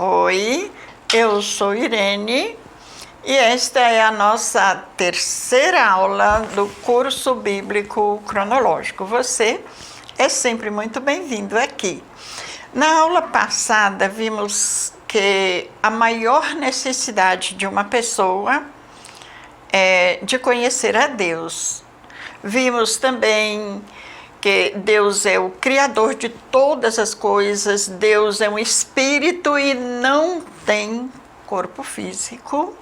Oi, eu sou Irene e esta é a nossa terceira aula do curso bíblico cronológico. Você é sempre muito bem-vindo aqui. Na aula passada vimos que a maior necessidade de uma pessoa é de conhecer a Deus. Vimos também que Deus é o Criador de todas as coisas, Deus é um espírito e não tem corpo físico.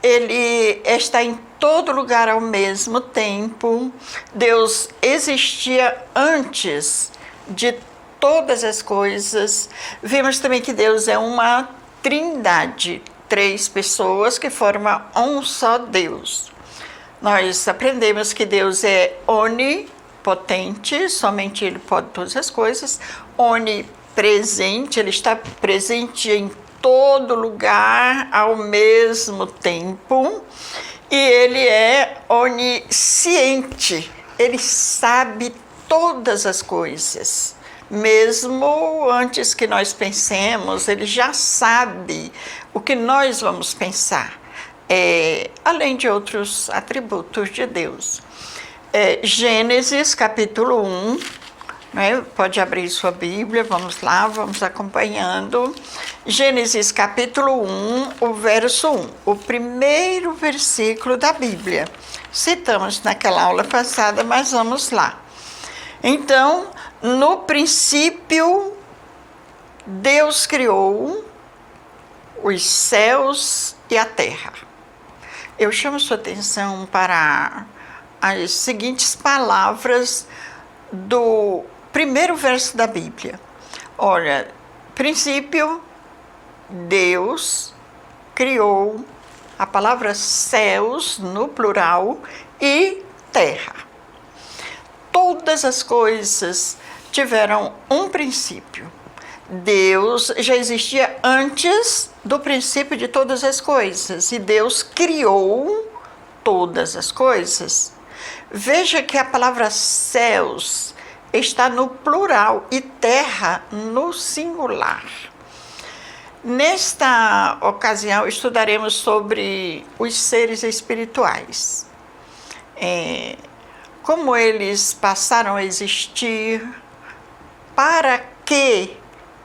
Ele está em todo lugar ao mesmo tempo. Deus existia antes de todas as coisas. Vimos também que Deus é uma trindade, 3 pessoas que formam um só Deus. Nós aprendemos que Deus é onipotente, somente Ele pode todas as coisas, onipresente, Ele está presente em todo lugar ao mesmo tempo, e Ele é onisciente, Ele sabe todas as coisas, mesmo antes que nós pensemos, Ele já sabe o que nós vamos pensar, além de outros atributos de Deus. Gênesis capítulo 1, né? Pode abrir sua Bíblia, vamos lá, vamos acompanhando. Gênesis capítulo 1, o verso 1, o primeiro versículo da Bíblia. Citamos naquela aula passada, mas vamos lá. Então, no princípio, Deus criou os céus e a terra. Eu chamo sua atenção para as seguintes palavras do primeiro verso da Bíblia. Olha, princípio, Deus criou a palavra céus no plural e terra. Todas as coisas tiveram um princípio. Deus já existia antes do princípio de todas as coisas e Deus criou todas as coisas. Veja que a palavra céus está no plural e terra no singular. Nesta ocasião estudaremos sobre os seres espirituais, como eles passaram a existir, para que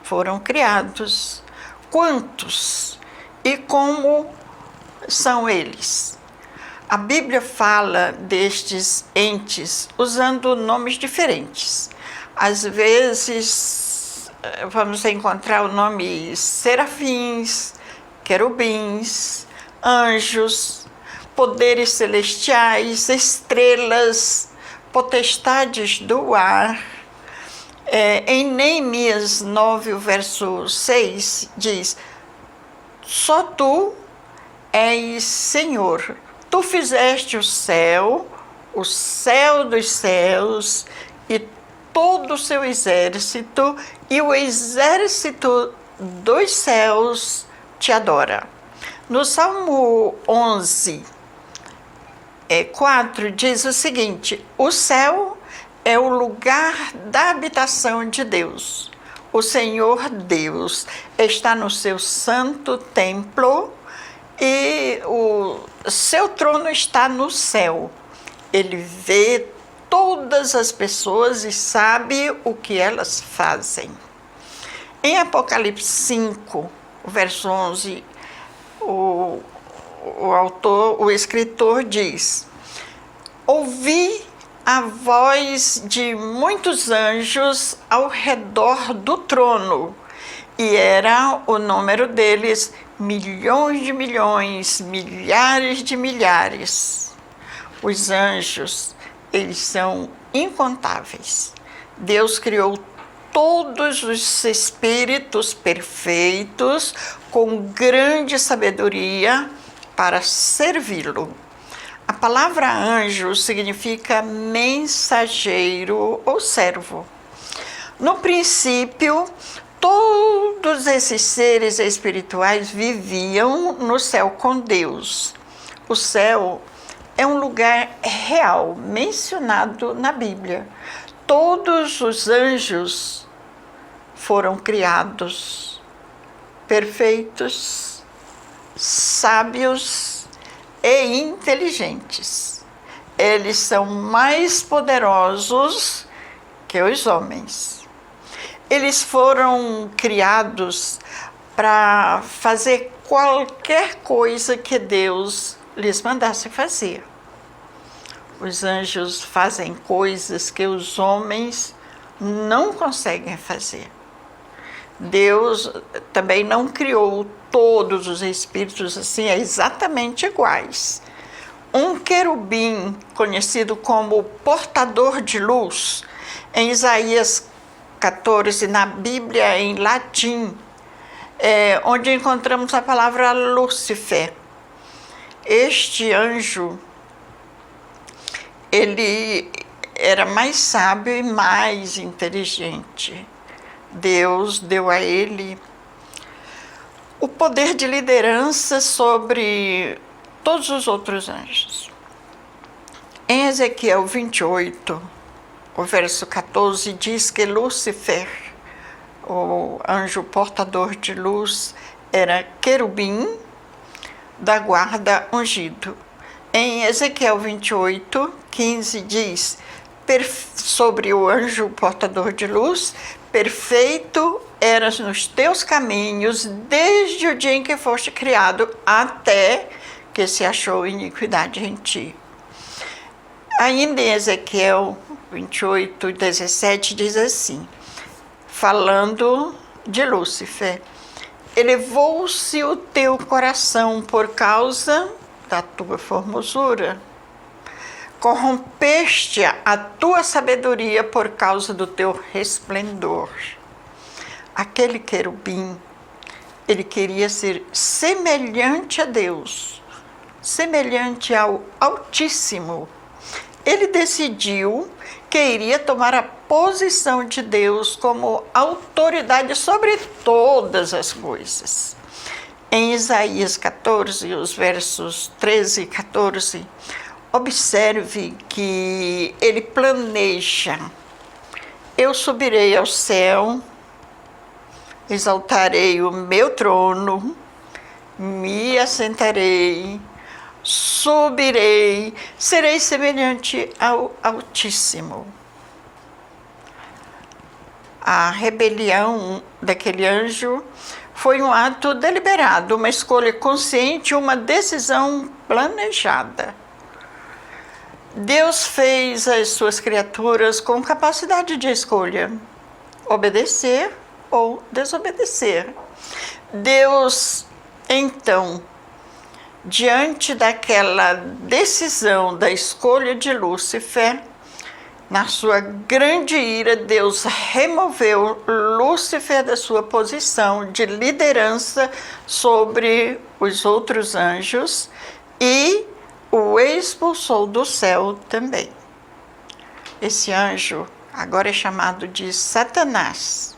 foram criados, quantos e como são eles. A Bíblia fala destes entes usando nomes diferentes. Às vezes vamos encontrar o nome serafins, querubins, anjos, poderes celestiais, estrelas, potestades do ar. Em Neemias 9, o verso 6, diz: só tu és Senhor, tu fizeste o céu dos céus e todo o seu exército, e o exército dos céus te adora. No Salmo 11, 4, diz o seguinte: o céu é o lugar da habitação de Deus. O Senhor Deus está no seu santo templo e o seu trono está no céu. Ele vê todas as pessoas e sabe o que elas fazem. Em Apocalipse 5, verso 11, o escritor diz: ouvi a voz de muitos anjos ao redor do trono, e era o número deles milhões de milhões, milhares de milhares. Os anjos, eles são incontáveis. Deus criou todos os espíritos perfeitos com grande sabedoria para servi-lo. A palavra anjo significa mensageiro ou servo. No princípio, todos esses seres espirituais viviam no céu com Deus. O céu é um lugar real, mencionado na Bíblia. Todos os anjos foram criados perfeitos, sábios e inteligentes. Eles são mais poderosos que os homens. Eles foram criados para fazer qualquer coisa que Deus lhes mandasse fazer. Os anjos fazem coisas que os homens não conseguem fazer. Deus também não criou todos os espíritos assim, exatamente iguais. Um querubim, conhecido como portador de luz, em Isaías 14, na Bíblia em latim, onde encontramos a palavra Lúcifer. Este anjo, ele era mais sábio e mais inteligente. Deus deu a ele o poder de liderança sobre todos os outros anjos. Em Ezequiel 28, o verso 14, diz que Lúcifer, o anjo portador de luz, era querubim da guarda ungido. Em Ezequiel 28, 15, diz sobre o anjo portador de luz: perfeito eras nos teus caminhos desde o dia em que foste criado até que se achou iniquidade em ti. Ainda em Ezequiel 28, 17 diz assim, falando de Lúcifer: elevou-se o teu coração por causa da tua formosura, corrompeste a tua sabedoria por causa do teu resplendor. Aquele querubim, ele queria ser semelhante a Deus, semelhante ao Altíssimo. Ele decidiu que iria tomar a posição de Deus como autoridade sobre todas as coisas. Em Isaías 14, os versos 13 e 14, observe que ele planeja: eu subirei ao céu, exaltarei o meu trono, me assentarei, subirei, serei semelhante ao Altíssimo. A rebelião daquele anjo foi um ato deliberado, uma escolha consciente, uma decisão planejada. Deus fez as suas criaturas com capacidade de escolha, obedecer ou desobedecer. Deus, então, diante daquela decisão da escolha de Lúcifer, na sua grande ira, Deus removeu Lúcifer da sua posição de liderança sobre os outros anjos e o expulsou do céu também. Esse anjo agora é chamado de Satanás,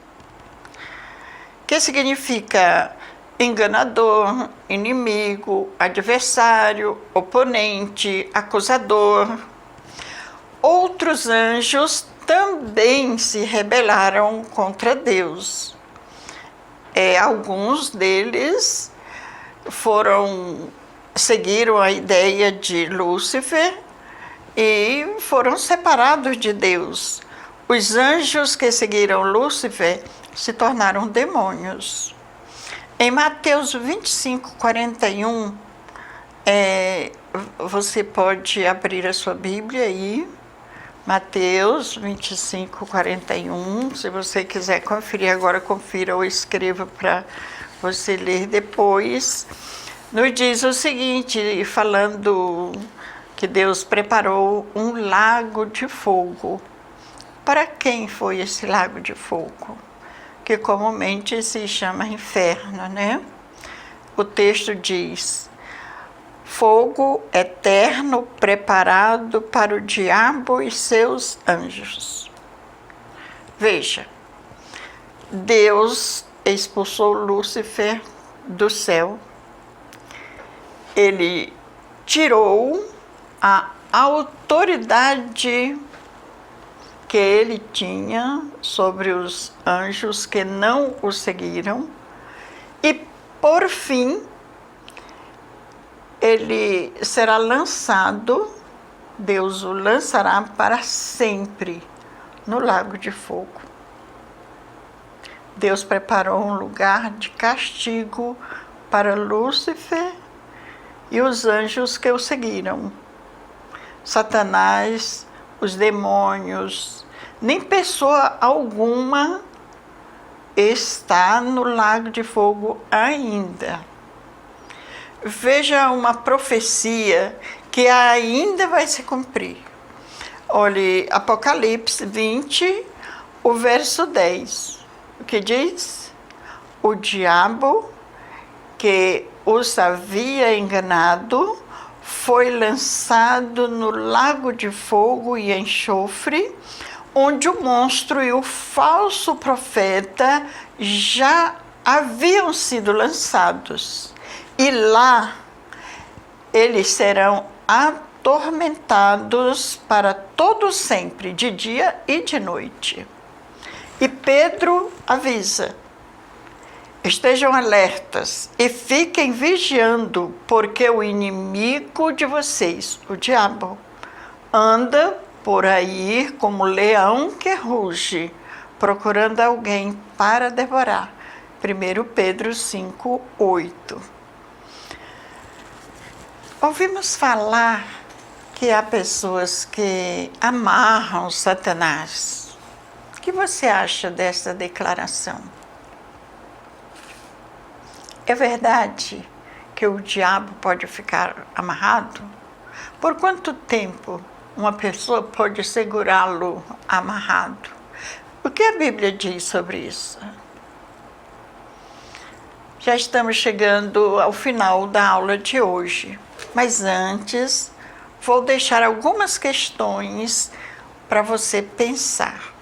que significa enganador, inimigo, adversário, oponente, acusador. Outros anjos também se rebelaram contra Deus. Alguns deles seguiram a ideia de Lúcifer e foram separados de Deus. Os anjos que seguiram Lúcifer se tornaram demônios. Em Mateus 25, 41, você pode abrir a sua Bíblia aí, Mateus 25, 41, se você quiser conferir agora, confira ou escreva para você ler depois. Nos diz o seguinte, falando que Deus preparou um lago de fogo. Para quem foi esse lago de fogo? Que comumente se chama inferno, né? O texto diz: fogo eterno preparado para o diabo e seus anjos. Veja, Deus expulsou Lúcifer do céu. Ele tirou a autoridade que ele tinha sobre os anjos que não o seguiram E, por fim, ele será lançado, Deus o lançará para sempre no lago de fogo. Deus preparou um lugar de castigo para Lúcifer e os anjos que o seguiram. Satanás, os demônios, nem pessoa alguma está no lago de fogo ainda. Veja uma profecia que ainda vai se cumprir. Olhe, Apocalipse 20, o verso 10. O que diz? O diabo que os havia enganado foi lançado no lago de fogo e enxofre, onde o monstro e o falso profeta já haviam sido lançados. E lá eles serão atormentados para todo sempre, de dia e de noite. E Pedro avisa: estejam alertas e fiquem vigiando, porque o inimigo de vocês, o diabo, anda por aí como leão que ruge, procurando alguém para devorar. 1 Pedro 5, 8. Ouvimos falar que há pessoas que amarram Satanás. O que você acha dessa declaração? É verdade que o diabo pode ficar amarrado? Por quanto tempo uma pessoa pode segurá-lo amarrado? O que a Bíblia diz sobre isso? Já estamos chegando ao final da aula de hoje, mas antes vou deixar algumas questões para você pensar.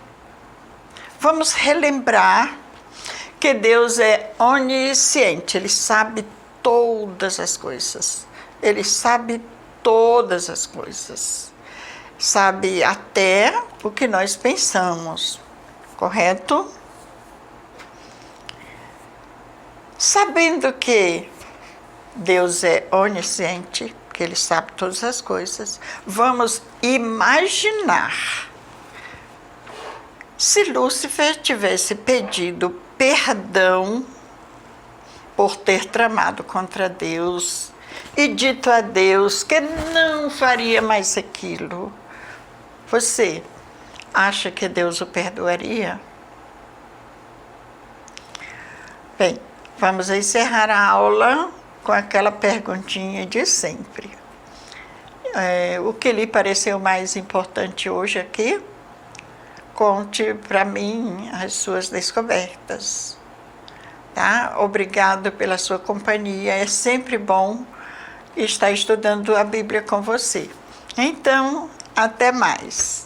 Vamos relembrar que Deus é onisciente, Ele sabe todas as coisas. Ele sabe todas as coisas. Sabe até o que nós pensamos, correto? Sabendo que Deus é onisciente, que Ele sabe todas as coisas, vamos imaginar se Lúcifer tivesse pedido perdão por ter tramado contra Deus e dito a Deus que não faria mais aquilo. Você acha que Deus o perdoaria? Bem, vamos encerrar a aula com aquela perguntinha de sempre. O que lhe pareceu mais importante hoje aqui? Conte para mim as suas descobertas. Tá? Obrigado pela sua companhia. É sempre bom estar estudando a Bíblia com você. Então, até mais.